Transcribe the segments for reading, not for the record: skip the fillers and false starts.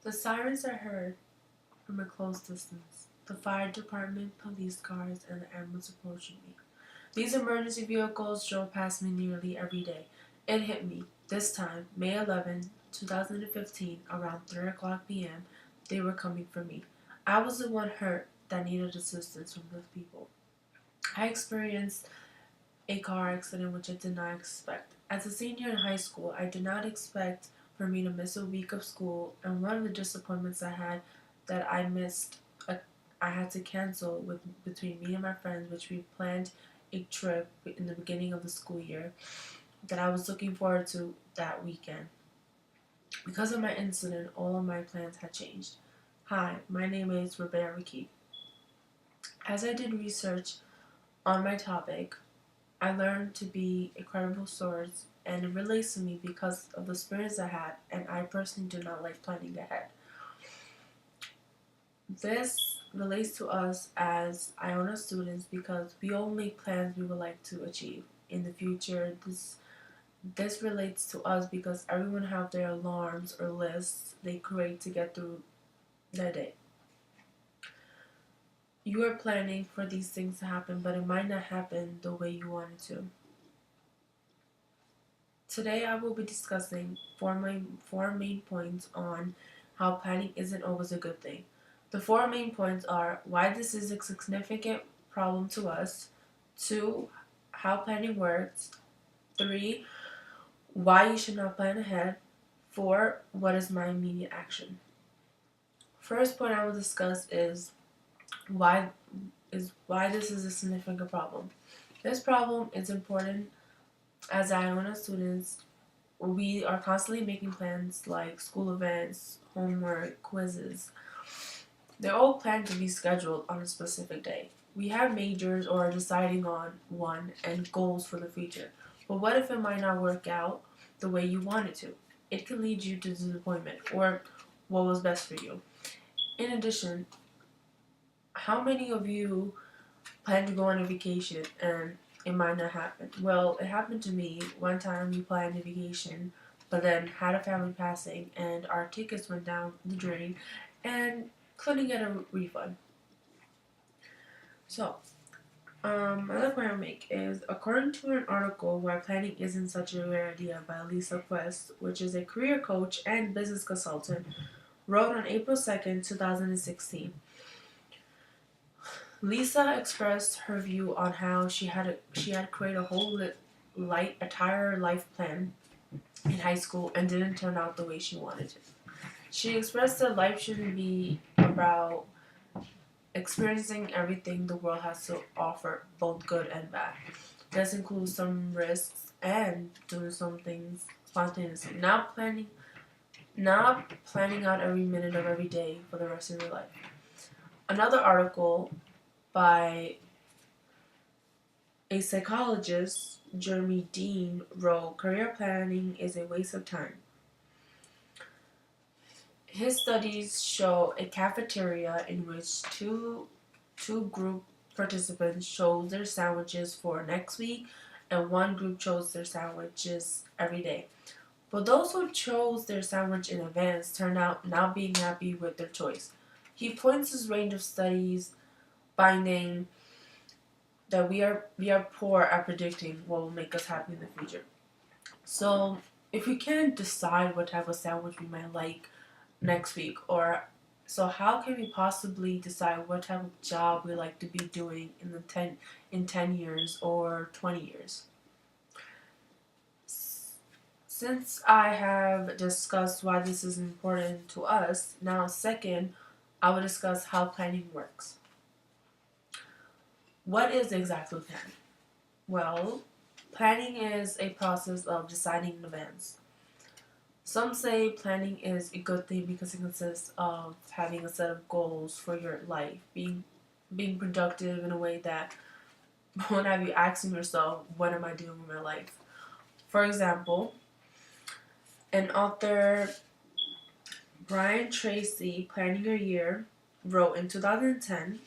The sirens are heard from a close distance. The fire department, police cars, and the ambulance approaching me. These emergency vehicles drove past me nearly every day. It hit me. This time, May 11, 2015, around 3 o'clock p.m., they were coming for me. I was the one hurt that needed assistance from those people. I experienced a car accident which I did not expect. As a senior in high school, I did not expect for me to miss a week of school, and one of the disappointments I had that I had to cancel between me and my friends, which we planned a trip in the beginning of the school year that I was looking forward to that weekend. Because of my incident, all of my plans had changed. Hi, my name is Robeya Raqib. As I did research on my topic, I learned to be a credible source, and it relates to me because of the experience I had, and I personally do not like planning ahead. This relates to us as Iona students because we all make plans we would like to achieve in the future. This relates to us because everyone have their alarms or lists they create to get through their day. You are planning for these things to happen, but it might not happen the way you want it to. Today I will be discussing four main points on how planning isn't always a good thing. The four main points are why this is a significant problem to us, 2. How planning works, 3. Why you should not plan ahead, 4. What is my immediate action? First point I will discuss is why this is a significant problem. This problem is important as Iona students. We are constantly making plans like school events, homework, quizzes. They're all planned to be scheduled on a specific day. We have majors or are deciding on one and goals for the future. But what if it might not work out the way you want it to? It can lead you to disappointment or what was best for you. In addition, how many of you plan to go on a vacation and it might not happen? Well, it happened to me. One time we planned a vacation, but then had a family passing and our tickets went down the drain and couldn't get a refund. So, another point I'll make is according to an article Why Planning Isn't Such a Rare Idea by Lisa Quest, which is a career coach and business consultant, wrote on April 2nd, 2016. Lisa expressed her view on how she had created a whole entire life plan in high school and didn't turn out the way she wanted it. She expressed that life shouldn't be about experiencing everything the world has to offer, both good and bad. This includes some risks and doing some things spontaneously, not planning out every minute of every day for the rest of your life. Another article by a psychologist, Jeremy Dean, wrote, "Career planning is a waste of time." His studies show a cafeteria in which two group participants chose their sandwiches for next week, and one group chose their sandwiches every day. But those who chose their sandwich in advance turned out not being happy with their choice. He points his range of studies finding that we are poor at predicting what will make us happy in the future. So if we can't decide what type of sandwich we might like next week, or so how can we possibly decide what type of job we like to be doing in 10 years or 20 years? Since I have discussed why this is important to us, now second, I will discuss how planning works. What is exactly planning? Well, planning is a process of deciding in advance. Some say planning is a good thing because it consists of having a set of goals for your life, being productive in a way that won't have you asking yourself, what am I doing with my life? For example, an author, Brian Tracy, Planning Your Year, wrote in 2010,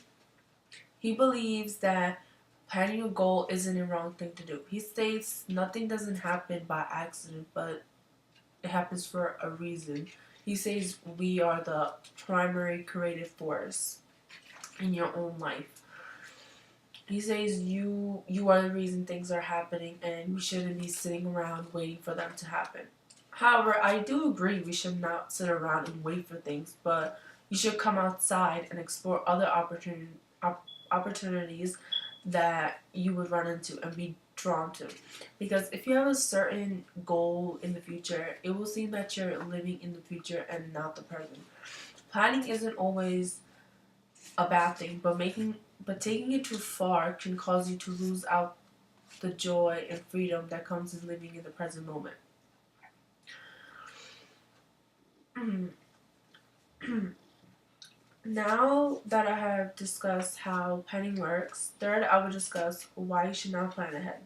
he believes that planning a goal isn't a wrong thing to do. He states nothing doesn't happen by accident, but it happens for a reason. He says we are the primary creative force in your own life. He says you are the reason things are happening, and we shouldn't be sitting around waiting for them to happen. However, I do agree we should not sit around and wait for things, but you should come outside and explore other opportunities that you would run into and be drawn to. Because if you have a certain goal in the future, it will seem that you're living in the future and not the present. Planning isn't always a bad thing, but taking it too far can cause you to lose out the joy and freedom that comes in living in the present moment. Now that I have discussed how planning works, third I will discuss why you should not plan ahead.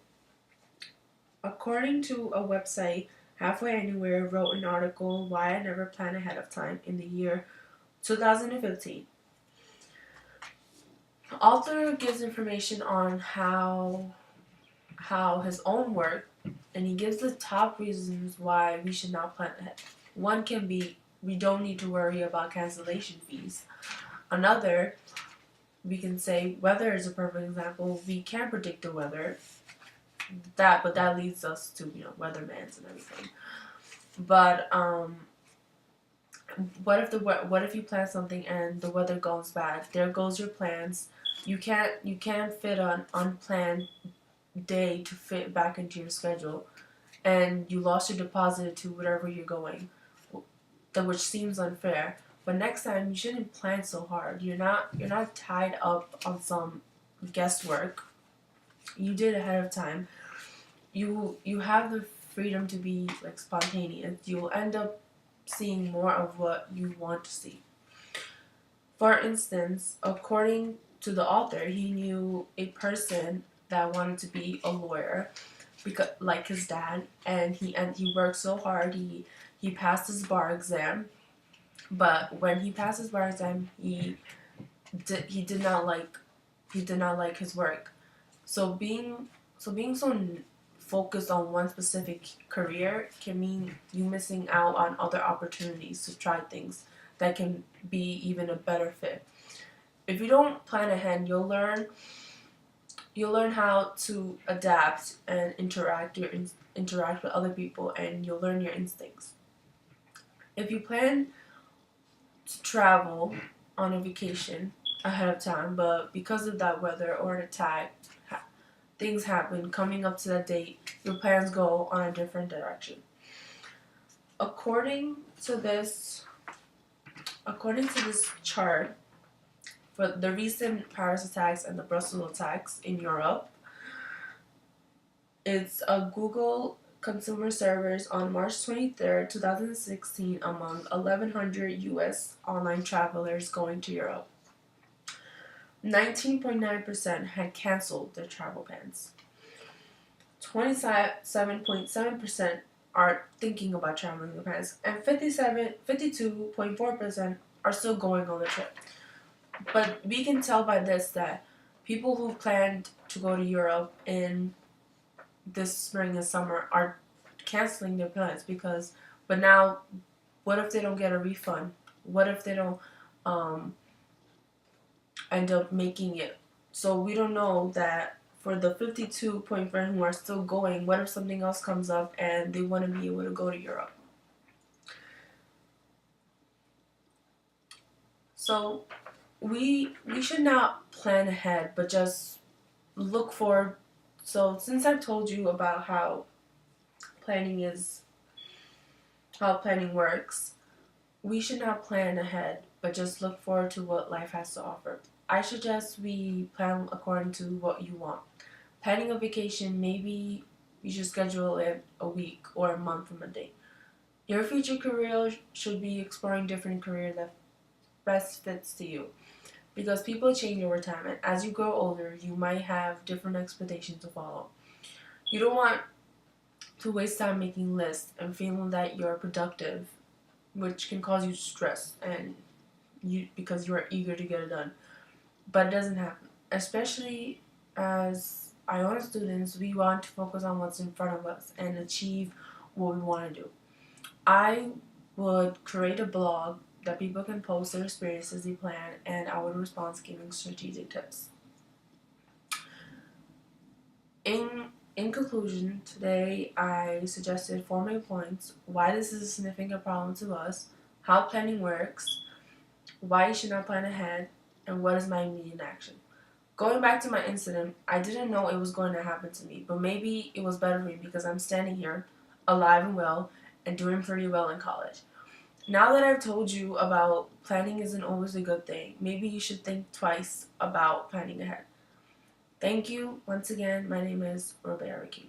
According to a website, Halfway Anywhere wrote an article, Why I Never Plan Ahead of Time, in the year 2015. The author gives information on how his own work, and he gives the top reasons why we should not plan ahead. One can be we don't need to worry about cancellation fees. Another, we can say weather is a perfect example. We can predict the weather. But that leads us to weathermans and everything. But what if you plan something and the weather goes bad? There goes your plans. You can't fit an unplanned day to fit back into your schedule, and you lost your deposit to wherever you're going, which seems unfair. But next time you shouldn't plan so hard. You're not tied up on some guesswork. You did ahead of time. You have the freedom to be spontaneous. You'll end up seeing more of what you want to see. For instance, according to the author, he knew a person that wanted to be a lawyer, because like his dad, and he worked so hard. He passed his bar exam, but when he passed his bar exam, he did not like his work. So being so focused on one specific career can mean you missing out on other opportunities to try things that can be even a better fit. If you don't plan ahead, you'll learn how to adapt and interact with other people, and you'll learn your instincts. If you plan to travel on a vacation ahead of time, but because of that weather or an attack, things happen coming up to that date, your plans go on a different direction. According to this chart, for the recent Paris attacks and the Brussels attacks in Europe, it's a Google consumer servers on March 23rd, 2016, among 1,100 U.S. online travelers going to Europe. 19.9% had canceled their travel plans. 27.7% are thinking about traveling the plans, and 52.4% are still going on the trip. But we can tell by this that people who planned to go to Europe in this spring and summer are canceling their plans but now, what if they don't get a refund? What if they don't end up making it? So we don't know that for the 52.4% who are still going, what if something else comes up and they want to be able to go to Europe? So we should not plan ahead, but just look forward. So since I've told you about how planning works, we should not plan ahead, but just look forward to what life has to offer. I suggest we plan according to what you want. Planning a vacation, maybe you should schedule it a week or a month from a date. Your future career should be exploring different career that best fits to you. Because people change over time, and as you grow older, you might have different expectations to follow. You don't want to waste time making lists and feeling that you're productive, which can cause you stress and because you are eager to get it done. But it doesn't happen. Especially as Iona students, we want to focus on what's in front of us and achieve what we want to do. I would create a blog that people can post their experiences they plan, and I would respond giving strategic tips. In conclusion, today I suggested 4 main points: why this is a significant problem to us, how planning works, why you should not plan ahead, and what is my immediate action. Going back to my incident, I didn't know it was going to happen to me, but maybe it was better for me because I'm standing here, alive and well, and doing pretty well in college. Now that I've told you about planning isn't always a good thing, maybe you should think twice about planning ahead. Thank you. Once again, my name is Robeya Raqib.